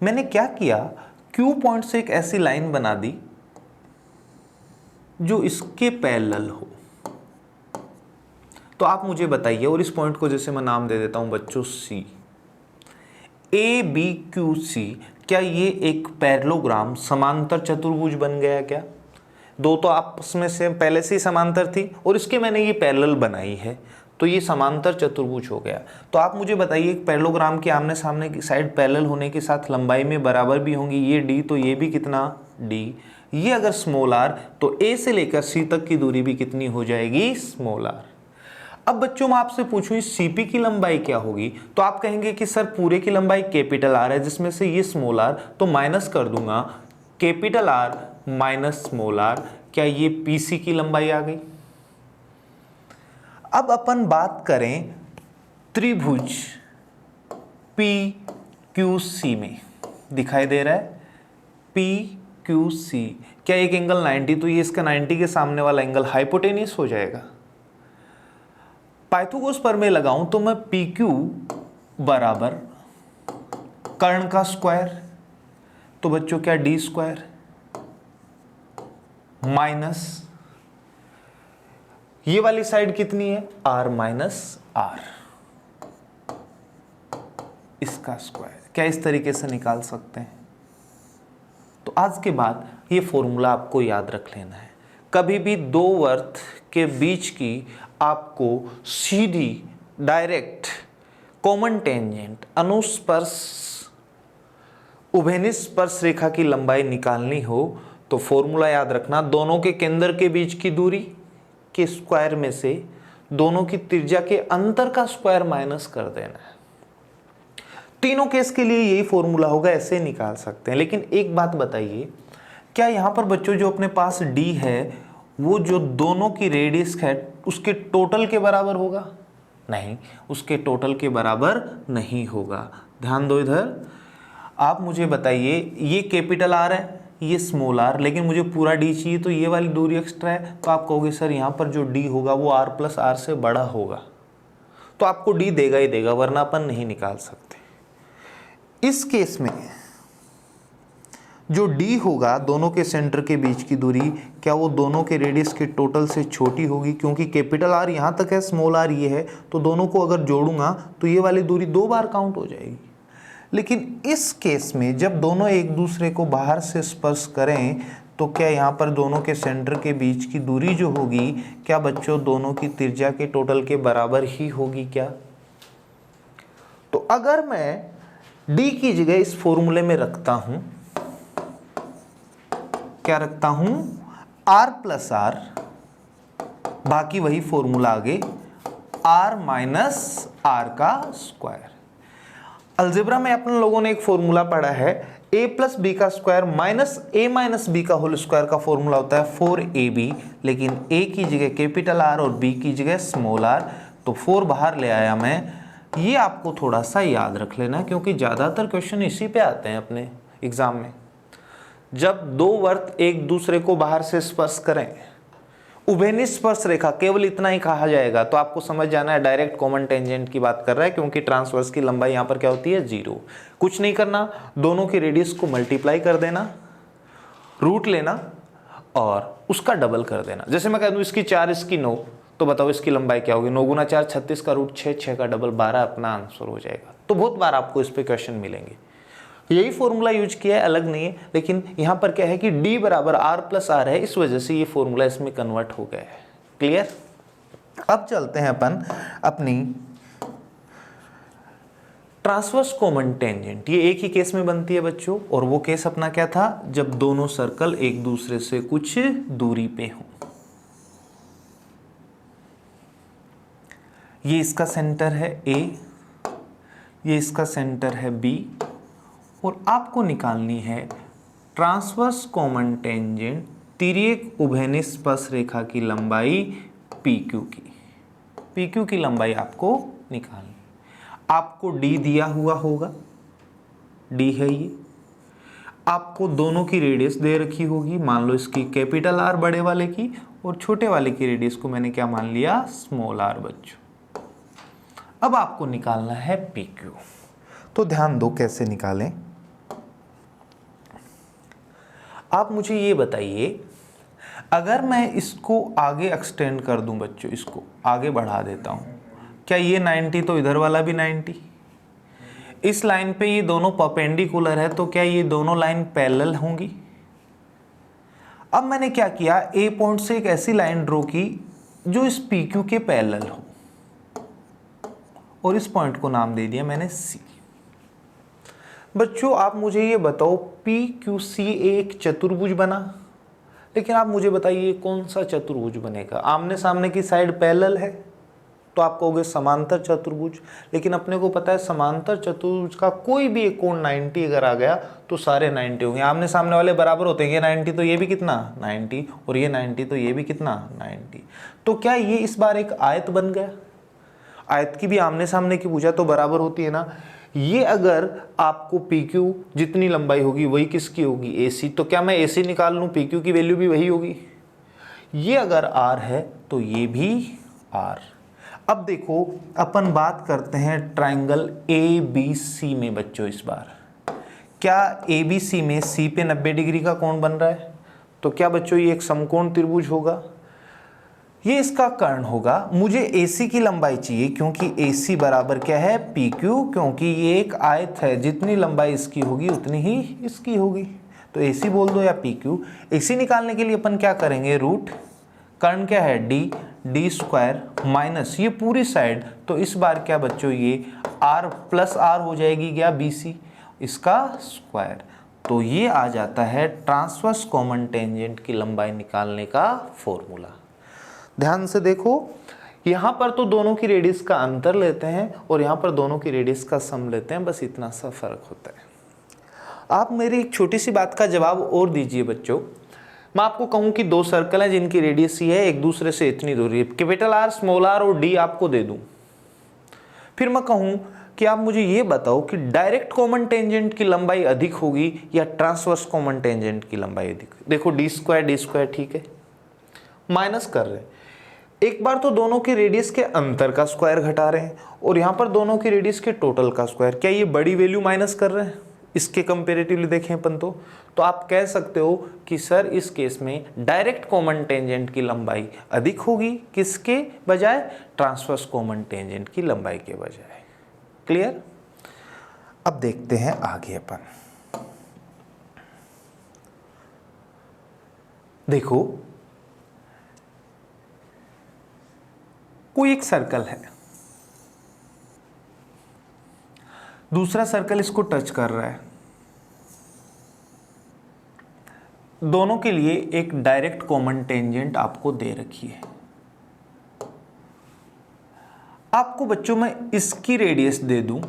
मैंने क्या किया, Q पॉइंट से एक ऐसी लाइन बना दी जो इसके पैरेलल हो। तो आप मुझे बताइए, और इस पॉइंट को जैसे मैं नाम दे देता हूं बच्चों C, ABQC, क्या ये एक पैरेललोग्राम समांतर चतुर्भुज बन गया क्या? दो तो आपस में से पहले से ही समांतर थी और इसके मैंने ये पैरेलल बनाई है, तो ये समांतर चतुर्भुज हो गया। तो आप मुझे बताइए, एक पैरेललोग्राम के आमने सामने की साइड पैरेलल होने के साथ लंबाई में बराबर भी होंगी। ये D, तो ये भी कितना D। ये अगर स्मॉल r, तो A से लेकर C तक की दूरी भी कितनी हो जाएगी, स्मॉल r। अब बच्चों मैं आपसे पूछूं इस CP की लंबाई क्या होगी, तो आप कहेंगे कि सर पूरे की लंबाई कैपिटल R है, जिसमें से ये स्मॉल r, तो माइनस कर दूंगा capital R minus small r। क्या ये PC की लंबाई आ गई? अब अपन बात करें त्रिभुज PQC में, दिखाई दे रहा है PQC, क्या एक एंगल 90, तो ये इसका 90 के सामने वाला एंगल हाइपोटेनियस हो जाएगा। पाइथागोरस प्रमेय लगाऊं तो मैं PQ बराबर कर्ण का स्क्वायर, तो बच्चों क्या D स्क्वायर माइनस ये वाली साइड कितनी है, R माइनस R, इसका स्क्वायर, क्या इस तरीके से निकाल सकते हैं? तो आज के बाद ये फॉर्मूला आपको याद रख लेना है। कभी भी दो वृत्त के बीच की आपको सीधी डायरेक्ट कॉमन टेंजेंट अनुस्पर्श उभयनिष्पर्श रेखा की लंबाई निकालनी हो तो फॉर्मूला याद रखना, दोनों के केंद्र के बीच की दूरी के स्क्वायर में से दोनों की त्रिज्या के अंतर का स्क्वायर माइनस कर देना है। तीनों केस के लिए यही फॉर्मूला होगा, ऐसे निकाल सकते हैं। लेकिन एक बात बताइए, क्या यहां पर बच्चों जो अपने पास D है वो जो दोनों की रेडियस है उसके टोटल के बराबर होगा? नहीं, उसके टोटल के बराबर नहीं होगा। ध्यान दो इधर, आप मुझे बताइए, ये कैपिटल R है, ये स्मॉल r, लेकिन मुझे पूरा D चाहिए, तो ये वाली दूरी एक्स्ट्रा है, तो आप कहोगे सर यहाँ पर जो D होगा वो R प्लस R से बड़ा होगा, तो आपको D देगा ही देगा, वरना अपन नहीं निकाल सकते। इस केस में जो D होगा दोनों के सेंटर के बीच की दूरी, क्या वो दोनों के रेडियस के टोटल से छोटी होगी? क्योंकि कैपिटल R यहाँ तक है, स्मॉल r ये है, तो दोनों को अगर जोड़ूंगा तो ये वाली दूरी दो बार काउंट हो जाएगी। लेकिन इस केस में जब दोनों एक दूसरे को बाहर से स्पर्श करें तो क्या यहाँ पर दोनों के सेंटर के बीच की दूरी जो होगी, क्या बच्चों दोनों की त्रिज्या के टोटल के बराबर ही होगी क्या? तो अगर मैं D की जगह इस फॉर्मूले में रखता हूं, क्या रखता हूं, R प्लस R, बाकी वही फॉर्मूला आगे R माइनस R का स्क्वायर। अलजेब्रा में अपन लोगों ने एक फॉर्मूला पढ़ा है, a प्लस बी का square minus a minus B का होल स्क्वायर का फॉर्मूला होता है 4ab, लेकिन a की जगह कैपिटल R और b की जगह स्मॉल r, तो 4 बाहर ले आया मैं। ये आपको थोड़ा सा याद रख लेना, क्योंकि ज़्यादातर क्वेश्चन इसी पे आते हैं अपने एग्जाम में। जब दो वृत्त एक दूसरे को बाहर से स्पर्श करें, उभयनिष्पर्श रेखा, केवल इतना ही कहा जाएगा, तो आपको समझ जाना है डायरेक्ट कॉमन टेंजेंट की बात कर रहा है, क्योंकि ट्रांसवर्स की लंबाई यहाँ पर क्या होती है, 0। कुछ नहीं करना, दोनों की रेडियस को मल्टीप्लाई कर देना, रूट लेना और उसका डबल कर देना। जैसे मैं कह दूँ इसकी 4 इसकी 9, तो बताओ इसकी लंबाई क्या होगी, 9 गुना 4 36 का रूट 6, 6 का डबल 12, अपना आंसर हो जाएगा। तो बहुत बार आपको इस पे क्वेश्चन मिलेंगे, यही फॉर्मूला यूज किया है, अलग नहीं है। लेकिन यहाँ पर क्या है कि D बराबर R प्लस R है, इस वजह से ये फॉर्मूला इसमें कन्वर्ट हो गया है। क्लियर? अब चलते हैं अपन अपनी ट्रांसवर्स कॉमन टेंजेंट। ये एक ही केस में बनती है बच्चों, और वो केस अपना क्या था, जब दोनों सर्कल एक दूसरे से कुछ दूरी पे हों। ये इसका सेंटर है A, ये इसका सेंटर है B, और आपको निकालनी है ट्रांसवर्स कॉमन टेंजेंट तिर्यक उभयनिष्पर्श रेखा की लंबाई PQ की। PQ की लंबाई आपको निकालनी, आपको D दिया हुआ होगा, D है ये, आपको दोनों की रेडियस दे रखी होगी, मान लो इसकी कैपिटल R बड़े वाले की, और छोटे वाले की रेडियस को मैंने क्या मान लिया, स्मॉल r बच्चों। अब आपको निकालना है PQ। तो ध्यान दो कैसे निकालें। आप मुझे ये बताइए, अगर मैं इसको आगे एक्सटेंड कर दूं बच्चों, इसको आगे बढ़ा देता हूं, क्या ये 90 तो इधर वाला भी 90? इस लाइन पे ये दोनों परपेंडिकुलर है, तो क्या ये दोनों लाइन पैरेलल होंगी? अब मैंने क्या किया, ए पॉइंट से एक ऐसी लाइन ड्रॉ की जो इस पी क्यू के पैरेलल हो, और इस पॉइंट को नाम दे दिया मैंने सी। बच्चों आप मुझे ये बताओ, पी क्यू सी एक चतुर्भुज बना, लेकिन आप मुझे बताइए कौन सा चतुर्भुज बनेगा? आमने सामने की साइड पैरेलल है तो आप कहोगे समांतर चतुर्भुज, लेकिन अपने को पता है समांतर चतुर्भुज का कोई भी एक कोण 90 अगर आ गया तो सारे 90 होंगे। आमने सामने वाले बराबर होते हैं, ये 90 तो ये भी कितना 90, और ये 90 तो ये भी कितना 90। तो क्या ये इस बार एक आयत बन गया? आयत की भी आमने सामने की भुजा तो बराबर होती है ना। ये अगर आपको पी क्यू जितनी लंबाई होगी वही किसकी होगी? ए सी। तो क्या मैं ए सी निकाल लूँ, पी क्यू की वैल्यू भी वही होगी। ये अगर आर है तो ये भी आर। अब देखो अपन बात करते हैं ट्राइंगल ए बी सी में बच्चों। इस बार क्या ए बी सी में सी पे 90 डिग्री का कोण बन रहा है? तो क्या बच्चों ये एक समकोण त्रिभुज होगा? ये इसका कर्ण होगा। मुझे AC की लंबाई चाहिए, क्योंकि AC बराबर क्या है PQ, क्योंकि ये एक आयत है, जितनी लंबाई इसकी होगी उतनी ही इसकी होगी। तो AC बोल दो या PQ। AC निकालने के लिए अपन क्या करेंगे, रूट, कर्ण क्या है D स्क्वायर माइनस ये पूरी साइड, तो इस बार क्या बच्चों ये R प्लस R हो जाएगी क्या BC, इसका स्क्वायर। तो ये आ जाता है ट्रांसवर्स कॉमन टेंजेंट की लंबाई निकालने का फॉर्मूला। ध्यान से देखो, यहाँ पर तो दोनों की रेडियस का अंतर लेते हैं और यहाँ पर दोनों की रेडियस का सम लेते हैं, बस इतना सा फर्क होता है। आप मेरी एक छोटी सी बात का जवाब और दीजिए बच्चों। मैं आपको कहूँ कि दो सर्कल हैं जिनकी रेडियस ही है, एक दूसरे से इतनी दूरी है, कैपिटल R स्मॉल r और D आपको दे दूँ। फिर मैं कहूँ कि आप मुझे ये बताओ कि डायरेक्ट कॉमन टेंजेंट की लंबाई अधिक होगी या ट्रांसवर्स कॉमन टेंजेंट की लंबाई अधिक? देखो D स्क्वायर ठीक है, माइनस कर रहे हैं। एक बार तो दोनों के रेडियस के अंतर का स्क्वायर घटा रहे हैं और यहाँ पर दोनों के रेडियस के टोटल का स्क्वायर। क्या ये बड़ी वैल्यू माइनस कर रहे हैं? इसके कंपेरेटिवली देखें अपन तो आप कह सकते हो कि सर इस केस में डायरेक्ट कॉमन टेंजेंट की लंबाई अधिक होगी, किसके बजाय? ट्रांसवर्स कॉमन टेंजेंट की लंबाई के बजाय। क्लियर? अब देखते हैं आगे अपन। देखो कोई एक सर्कल है, दूसरा सर्कल इसको टच कर रहा है, दोनों के लिए एक डायरेक्ट कॉमन टेंजेंट आपको दे रखी है। आपको बच्चों मैं इसकी रेडियस दे दूं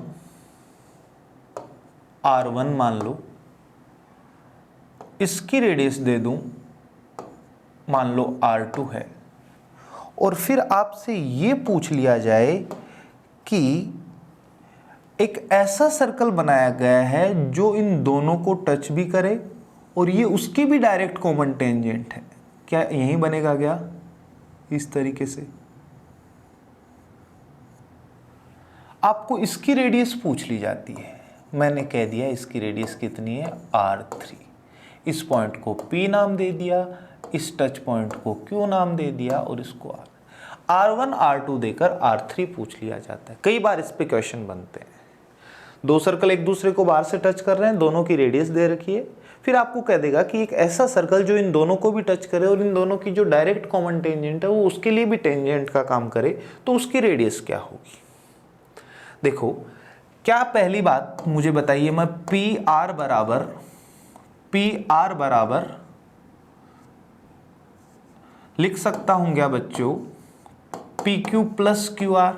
R1 मान लो, इसकी रेडियस दे दूं मान लो R2 है, और फिर आपसे ये पूछ लिया जाए कि एक ऐसा सर्कल बनाया गया है जो इन दोनों को टच भी करे और ये उसकी भी डायरेक्ट कॉमन टेंजेंट है, क्या यही बनेगा क्या? इस तरीके से आपको इसकी रेडियस पूछ ली जाती है। मैंने कह दिया इसकी रेडियस कितनी है R3, इस पॉइंट को P नाम दे दिया, इस टच पॉइंट को Q नाम दे दिया और इसको R1 R2 देकर R3 पूछ लिया जाता है। कई बार इस पे क्वेश्चन बनते हैं। दो सर्कल एक दूसरे को बाहर से टच कर रहे हैं, दोनों की रेडियस दे रखी है, फिर आपको कह देगा कि एक ऐसा सर्कल जो इन दोनों को भी टच करे और इन दोनों की जो डायरेक्ट कॉमन टेंजेंट है वो उसके लिए भी टेंजेंट का काम करे, तो उसकी रेडियस क्या होगी? देखो क्या पहली बात मुझे बताइए, मैं PR बराबर लिख सकता हूं क्या बच्चों PQ प्लस QR?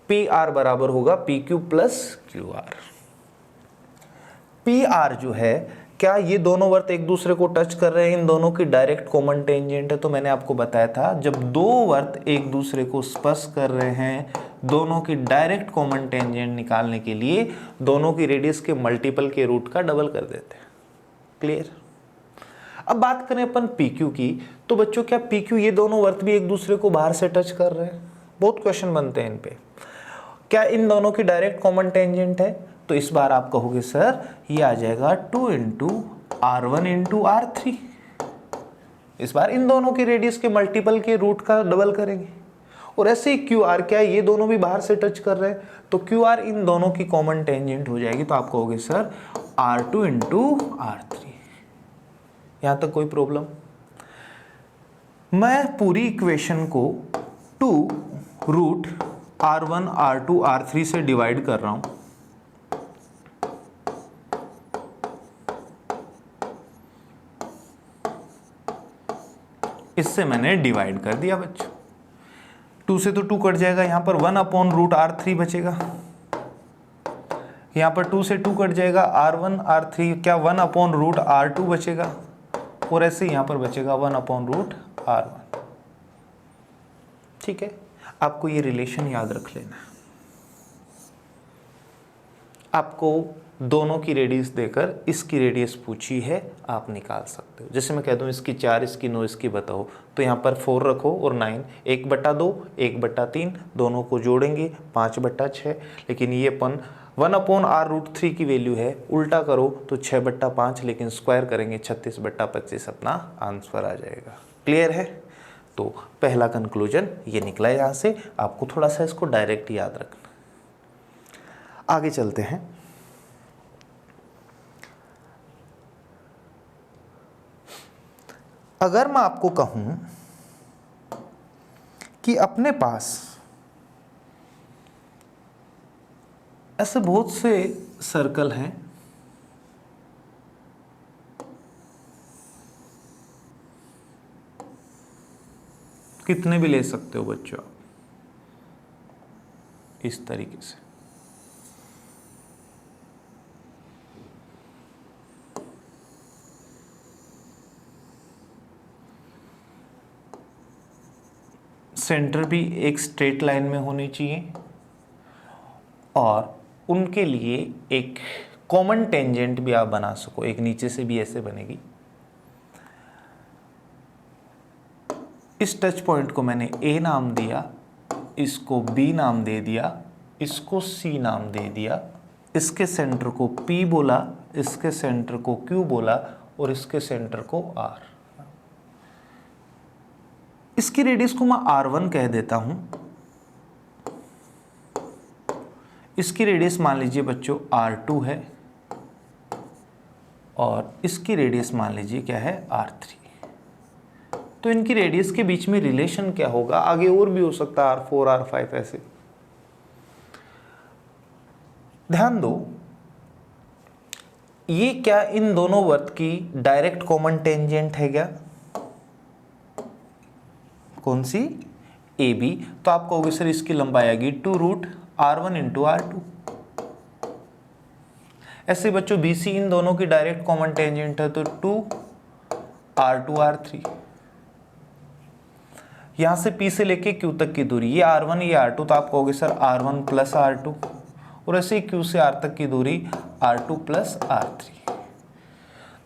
PR बराबर होगा PQ प्लस QR। PR जो है, क्या ये दोनों वर्त एक दूसरे को टच कर रहे हैं, इन दोनों की डायरेक्ट कॉमन टेंजेंट है? तो मैंने आपको बताया था जब दो वर्त एक दूसरे को स्पर्श कर रहे हैं, दोनों की डायरेक्ट कॉमन टेंजेंट निकालने के लिए दोनों की रेडियस के मल्टीपल के रूट का डबल कर देते हैं। क्लियर? अब बात करें अपन PQ की, तो बच्चों क्या PQ ये दोनों वर्त भी एक दूसरे को बाहर से टच कर रहे हैं? बहुत क्वेश्चन बनते हैं इन पे। क्या इन दोनों की डायरेक्ट कॉमन टेंजेंट है? तो इस बार आप कहोगे सर ये आ जाएगा 2 इंटू R1 इंटू R3। इस बार इन दोनों के रेडियस के मल्टीपल के रूट का डबल करेंगे। और ऐसे ही QR क्या है, ये दोनों भी बाहर से टच कर रहे हैं, तो QR इन दोनों की कॉमन टेंजेंट हो जाएगी। तो आप कहोगे सर R2 इंटू R3। यहां तक कोई प्रॉब्लम? मैं पूरी इक्वेशन को 2 रूट R1 R2 R3 से डिवाइड कर रहा हूं। इससे मैंने डिवाइड कर दिया बच्चों। 2 से तो 2 कट जाएगा, यहां पर 1 अपॉन रूट R3 बचेगा। यहां पर 2 से 2 कट जाएगा, R1 R3 क्या 1 अपॉन रूट R2 बचेगा। और ऐसे यहां पर बचेगा 1 अपॉन रूट R1। ठीक है, आपको ये रिलेशन याद रख लेना है। आपको दोनों की रेडियस देकर इसकी रेडियस पूछी है, आप निकाल सकते हो। जैसे मैं कह दूं इसकी 4, इसकी 9, इसकी बताओ, तो यहाँ पर 4 रखो और 9, 1/2, 1/3, दोनों को जोड़ेंगे 5/6। लेकिन ये 1 अपॉन R√3 की वैल्यू है, उल्टा करो तो 6/5, लेकिन स्क्वायर करेंगे 36/25 अपना आंसर आ जाएगा। क्लियर है? तो पहला कंक्लूजन ये निकला है। यहाँ से आपको थोड़ा सा इसको डायरेक्ट याद रखना। आगे चलते हैं। अगर मैं आपको कहूं कि अपने पास ऐसे बहुत से सर्कल हैं, कितने भी ले सकते हो बच्चों आप, इस तरीके से। सेंटर भी एक स्ट्रेट लाइन में होनी चाहिए और उनके लिए एक कॉमन टेंजेंट भी आप बना सको। एक नीचे से भी ऐसे बनेगी। इस टच पॉइंट को मैंने A नाम दिया, इसको B नाम दे दिया, इसको C नाम दे दिया, इसके सेंटर को P बोला, इसके सेंटर को Q बोला और इसके सेंटर को R। इसकी रेडियस को मैं R1 कह देता हूं। इसकी रेडियस मान लीजिए बच्चों R2 है और इसकी रेडियस मान लीजिए क्या है R3। तो इनकी रेडियस के बीच में रिलेशन क्या होगा? आगे और भी हो सकता है, R4 R5 ऐसे। ध्यान दो, ये क्या इन दोनों वर्त की डायरेक्ट कॉमन टेंजेंट है क्या? कौन सी? AB। तो आप कहोगे सर इसकी लंबाई आएगी 2 रूट R1 इंटू R2। ऐसे बच्चों BC इन दोनों की डायरेक्ट कॉमन टेंजेंट है, तो 2 R2 R3। यहां से P से लेके Q तक की दूरी, ये R1 ये R2, तो आप कहोगे सर R1 प्लस R2। और ऐसे ही Q से R तक की दूरी R2 प्लस R3।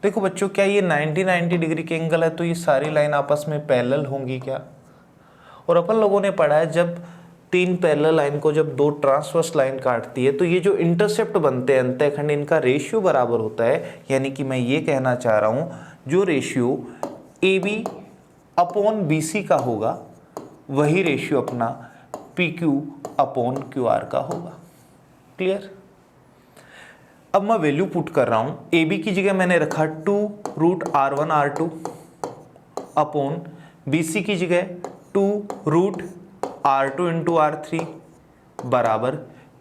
देखो बच्चों, क्या ये 90 डिग्री के एंगल है, तो ये सारी लाइन आपस में पैरेलल होंगी क्या? और अपन लोगों ने पढ़ा है जब 3 पैरेलल लाइन को जब 2 ट्रांसवर्स लाइन काटती है तो ये जो इंटरसेप्ट बनते हैं अंतःखंड, इनका रेशियो बराबर होता है। यानी कि मैं ये कहना चाह रहा हूं, जो रेशियो AB अपॉन BC का होगा वही रेशियो अपना PQ अपॉन QR का होगा। क्लियर? अब मैं वैल्यू पुट कर रहा हूं। AB की जगह मैंने रखा 2 root R1 R2 upon BC की जगह 2 रूट R2 इंटू R3 बराबर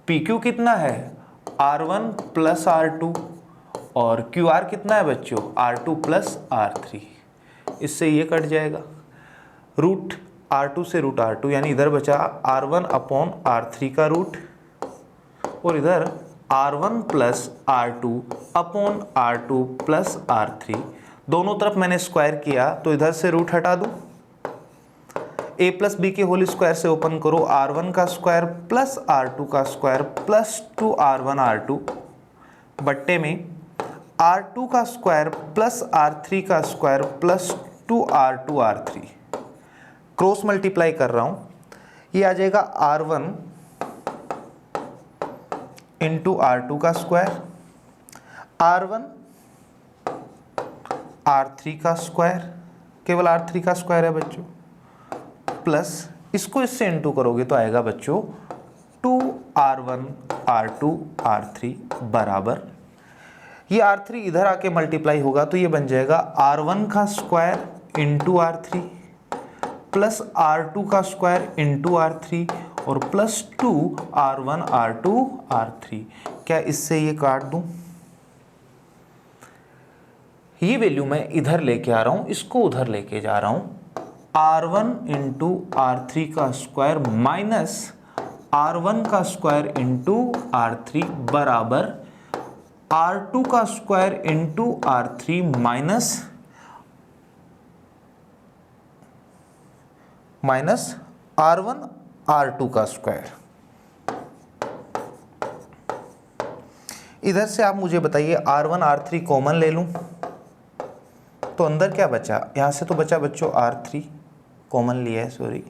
PQ कितना है? R1 प्लस R2 और QR कितना है बच्चों? R2 plus R3। इससे ये कट जाएगा, रूट R2 से रूट R2, यानी इधर बचा R1 अपॉन R3 का रूट और इधर R1 plus R2 upon R2 plus R3। दोनों तरफ मैंने स्क्वायर किया तो इधर से रूट हटा दूं। A प्लस बी के होल स्क्वायर से ओपन करो, R1 का स्क्वायर प्लस R2 का स्क्वायर प्लस 2R1 R2 बट्टे में R2 का स्क्वायर प्लस R3 का square plus 2R2 R3। Cross multiply कर रहा हूं, ये आ जाएगा R1 इंटू R2 का स्क्वायर, R1 R3 का स्क्वायर, केवल R3 का स्क्वायर है बच्चों, प्लस इसको इससे इंटू करोगे तो आएगा बच्चों 2R1 R2 R3 बराबर, ये R3 इधर आके मल्टीप्लाई होगा तो ये बन जाएगा R1 का square into R3 plus R2 का स्क्वायर इंटू R3 और प्लस 2R1 R2 R3। क्या इससे ये काट दूं? ये वैल्यू मैं इधर लेके आ रहा हूं, इसको उधर लेके जा रहा हूं। R1 इंटू R3 का स्क्वायर माइनस R1 का स्क्वायर इंटू R3 बराबर R2 का square into R3 minus R1 R2 का स्क्वायर। इधर से आप मुझे बताइए R1 R3 कॉमन ले लूं तो अंदर क्या बचा? यहां से तो बचा बच्चों R3 कॉमन लिया है, सॉरी,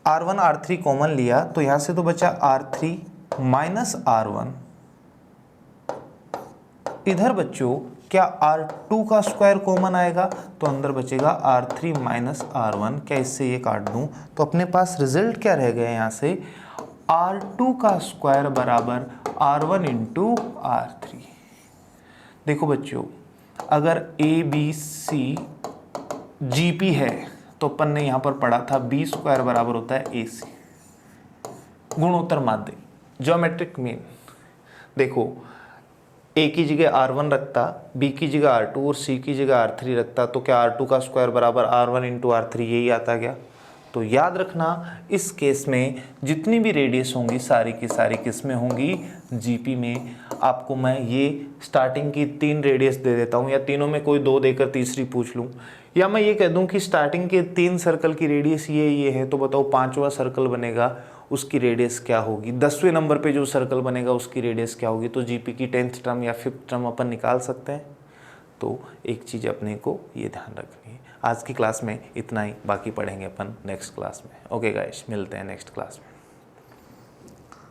R1 R3 कॉमन लिया तो यहां से तो बचा R3 माइनस R1। इधर बच्चों क्या R2 का स्क्वायर कॉमन आएगा तो अंदर बचेगा R3 माइनस R1। क्या इससे ये काट दूं तो अपने पास रिजल्ट क्या रह गया? यहां से R2 का स्क्वायर बराबर R1 इंटू R3। देखो बच्चों, अगर ABC GP है तो अपन ने यहां पर पढ़ा था B स्क्वायर बराबर होता है AC, गुणोत्तर माध्य, ज्योमेट्रिक मीन। देखो A की जगह R1 रखता, B की जगह R2 और C की जगह R3 रखता तो क्या R2 का स्क्वायर बराबर R1 इंटू R3 यही आता क्या? तो याद रखना इस केस में जितनी भी रेडियस होंगी सारी की सारी किस में होंगी? जीपी में। आपको मैं ये स्टार्टिंग की 3 रेडियस दे देता हूँ, या तीनों में कोई 2 देकर तीसरी पूछ लूँ, या मैं ये कह दूँ कि स्टार्टिंग के 3 सर्कल की रेडियस ये है, तो बताओ 5वां सर्कल बनेगा उसकी रेडियस क्या होगी? 10वें नंबर पे जो सर्कल बनेगा उसकी रेडियस क्या होगी? तो जीपी की 10th टर्म या 5th टर्म अपन निकाल सकते हैं। तो एक चीज़ अपने को ये ध्यान रखनी है। आज की क्लास में इतना ही, बाकी पढ़ेंगे अपन नेक्स्ट क्लास में। ओके गाइस, मिलते हैं नेक्स्ट क्लास में।